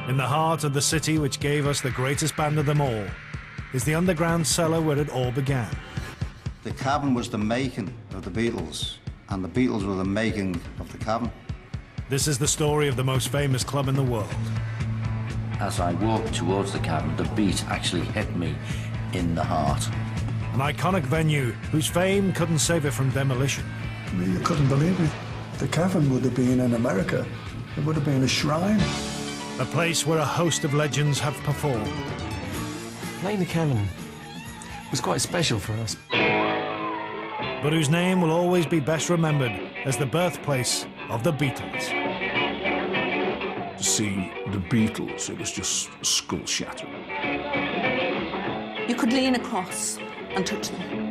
In the heart of the city which gave us the greatest band of them all is the underground cellar where it all began. The Cavern was the making of the Beatles, and the Beatles were the making of the Cavern. This is the story of the most famous club in the world. As I walked towards the Cavern, the beat actually hit me in the heart. An iconic venue whose fame couldn't save it from demolition. You couldn't believe it. The Cavern would have been in America. It would have been a shrine. A place where a host of legends have performed. Playing the Cavern was quite special for us. But whose name will always be best remembered as the birthplace of the Beatles. To see the Beatles, it was just skull-shattering. You could lean across and touch them.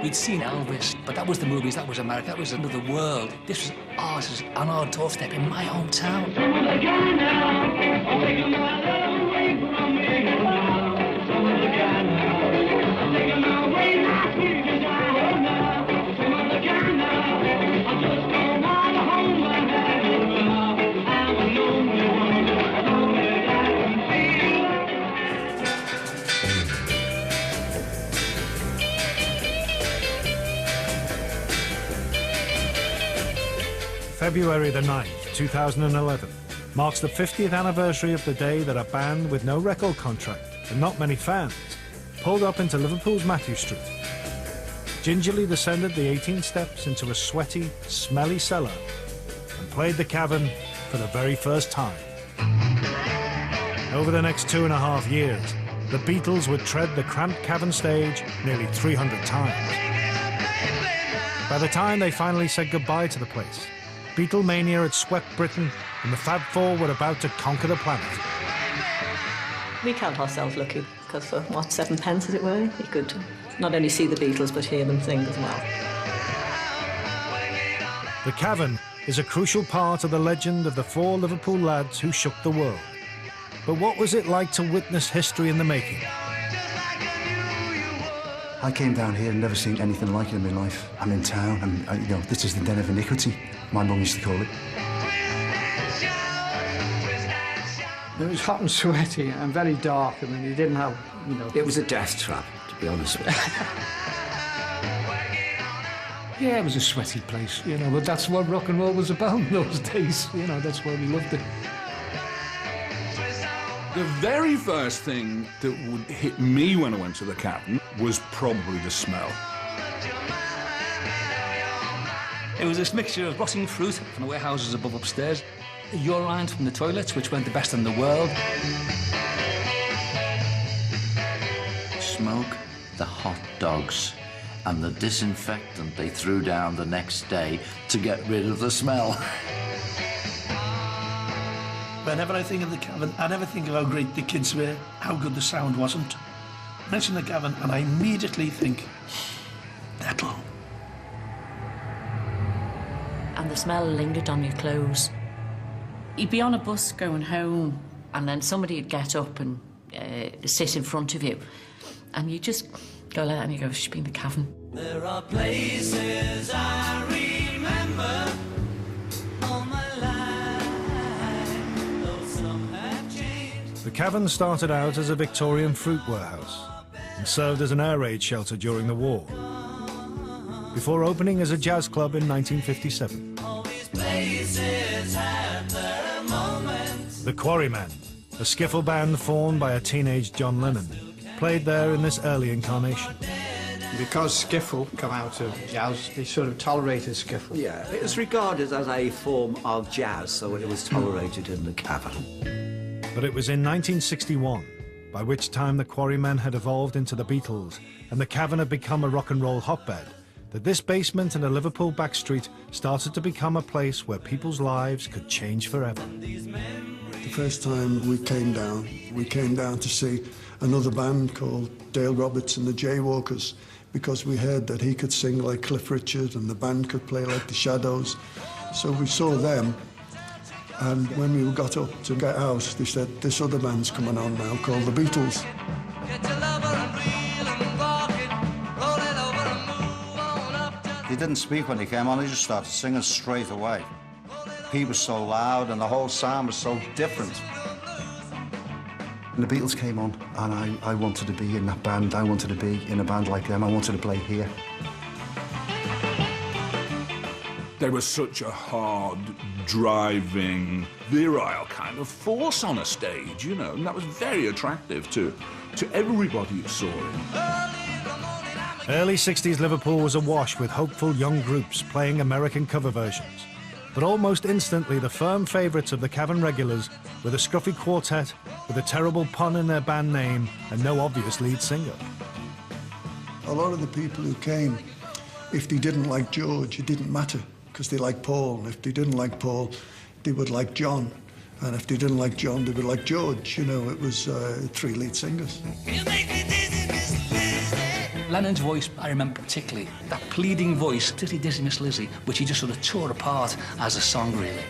We'd seen Elvis, but that was the movies, that was America, that was another world. This was ours, this was on our doorstep in my hometown. February the 9th, 2011, marks the 50th anniversary of the day that a band with no record contract and not many fans pulled up into Liverpool's Matthew Street, gingerly descended the 18 steps into a sweaty, smelly cellar and played the Cavern for the very first time. Over the next 2.5 years, the Beatles would tread the cramped Cavern stage nearly 300 times. By the time they finally said goodbye to the place, Beatlemania had swept Britain and the Fab Four were about to conquer the planet. We count ourselves lucky because for, what, 7 pence, as it were, you could not only see the Beatles but hear them sing as well. The Cavern is a crucial part of the legend of the 4 Liverpool lads who shook the world. But what was it like to witness history in the making? I came down here and never seen anything like it in my life. I'm in town, and you know, this is the den of iniquity, my mum used to call it. It was hot and sweaty and very dark. I mean, you didn't have, you know... It was a death trap, to be honest with you. Yeah, it was a sweaty place, you know, but that's what rock and roll was about in those days. You know, that's why we loved it. The very first thing that would hit me when I went to the Cavern was probably the smell. It was this mixture of rotting fruit from the warehouses above upstairs, urine from the toilets, which weren't the best in the world. Smoke, the hot dogs, and the disinfectant they threw down the next day to get rid of the smell. Whenever I think of the Cavern, I never think of how great the kids were, how good the sound wasn't. Mention the Cavern, and I immediately think, nettle. And the smell lingered on your clothes. You'd be on a bus going home, and then somebody would get up and sit in front of you, and you just go like that, and you go, she's been the Cavern. There are places I remember all my life, though some have changed. The Cavern started out as a Victorian fruit warehouse and served as an air raid shelter during the war, before opening as a jazz club in 1957. All these places have their moments. The Quarrymen, a skiffle band formed by a teenage John Lennon, played there in this early incarnation. Because skiffle come out of jazz, they sort of tolerated skiffle. Yeah, it was regarded as a form of jazz, so it was tolerated in the Cavern. But it was in 1961, by which time the Quarrymen had evolved into the Beatles and the Cavern had become a rock and roll hotbed, that this basement in a Liverpool backstreet started to become a place where people's lives could change forever. The first time we came down to see another band called Dale Roberts and the Jaywalkers, because we heard that he could sing like Cliff Richard and the band could play like the Shadows. So we saw them, and when we got up to get out, they said, this other band's coming on now called the Beatles. He didn't speak when he came on, he just started singing straight away. Pete was so loud and the whole sound was so different. And the Beatles came on, and I wanted to be in that band. I wanted to be in a band like them. I wanted to play here. There was such a hard, driving, virile kind of force on a stage, you know, and that was very attractive to everybody who saw it. Early 60s Liverpool was awash with hopeful young groups playing American cover versions. But almost instantly, the firm favourites of the Cavern regulars were the scruffy quartet with a terrible pun in their band name and no obvious lead singer. A lot of the people who came, if they didn't like George, it didn't matter, because they liked Paul. And if they didn't like Paul, they would like John. And if they didn't like John, they would like George. You know, it was 3 lead singers. Lennon's voice, I remember particularly, that pleading voice, Dizzy Dizzy Miss Lizzie, which he just sort of tore apart as a song, really.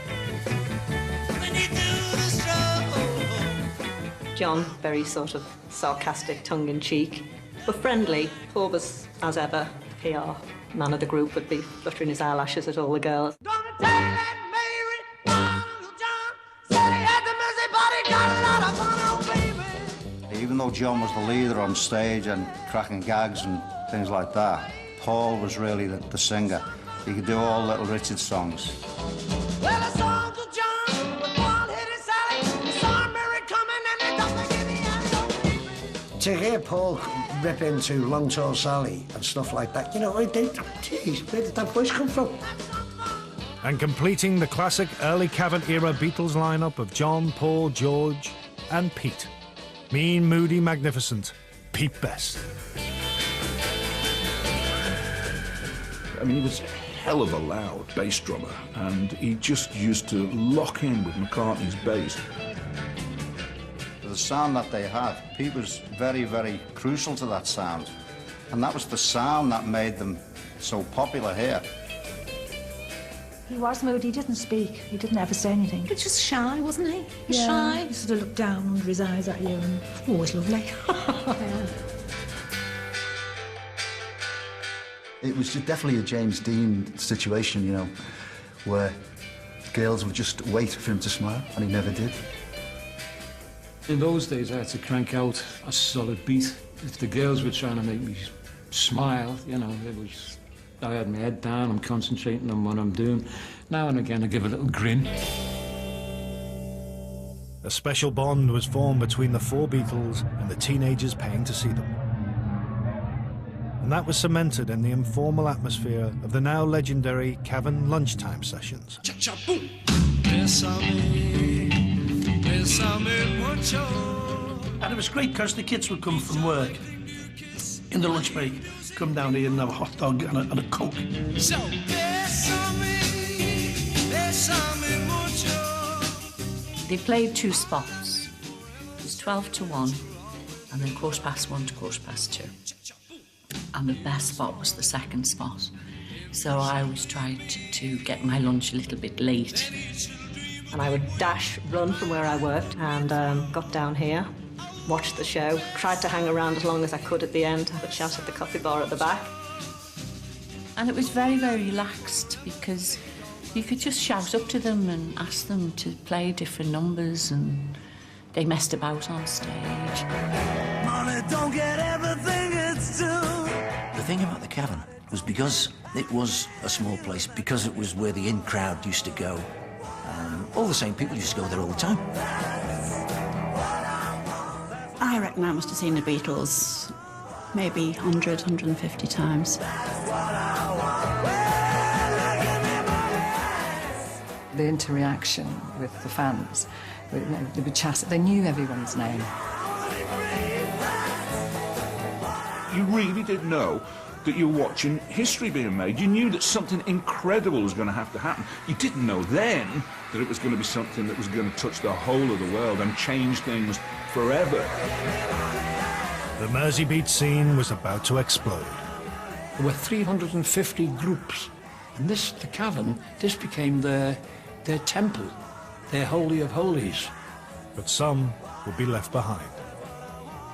John, very sort of sarcastic, tongue-in-cheek, but friendly. Paul was, as ever, PR man of the group, would be fluttering his eyelashes at all the girls. Even though John was the leader on stage and cracking gags and things like that, Paul was really the singer. He could do all Little Richard songs. Well, a song to John, with Paul hit his Sally, he saw Mary coming and he doesn't give me any. To hear Paul rip into Long Tall Sally and stuff like that, you know, I think, geez, where did that voice come from? And completing the classic early Cavern-era Beatles lineup of John, Paul, George and Pete. Mean, moody, magnificent, Pete Best. I mean, he was a hell of a loud bass drummer, and he just used to lock in with McCartney's bass. The sound that they had, Pete was very, very crucial to that sound. And that was the sound that made them so popular here. He was moody, he didn't speak, he didn't ever say anything. But just shy, wasn't he? Yeah, Shy. he sort of looked down under his eyes at you and always lovely. Yeah. It was definitely a James Dean situation, you know, where girls would just wait for him to smile, and he never did. In those days, I had to crank out a solid beat. If the girls were trying to make me smile, you know, I had my head down, I'm concentrating on what I'm doing. Now and again, I give a little grin. A special bond was formed between the 4 Beatles and the teenagers paying to see them. And that was cemented in the informal atmosphere of the now legendary Cavern lunchtime sessions. And it was great because the kids would come from work in the lunch break, come down here and have a hot dog and a Coke. So, They played 2 spots. It was 12 to 1, and then 1:15 to 2:15. And the best spot was the second spot. So I always tried to get my lunch a little bit late. And I would run from where I worked and got down here, watched the show, tried to hang around as long as I could at the end, have a chat at the coffee bar at the back. And it was very, very relaxed because you could just shout up to them and ask them to play different numbers, and they messed about on stage. Money don't get everything it's due. The thing about the Cavern was because it was a small place, because it was where the in crowd used to go, all the same people used to go there all the time. I reckon I must have seen the Beatles maybe 100, 150 times. The interaction with the fans, they would chat, they knew everyone's name. You really did know that you were watching history being made. You knew that something incredible was going to have to happen. You didn't know then that it was going to be something that was going to touch the whole of the world and change things forever. The Merseybeat scene was about to explode. There were 350 groups, and the Cavern, this became their temple, their holy of holies. But some would be left behind.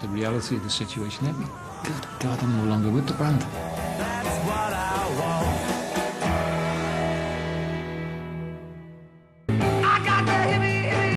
The reality of the situation hit me. Good God, I'm no longer with the band.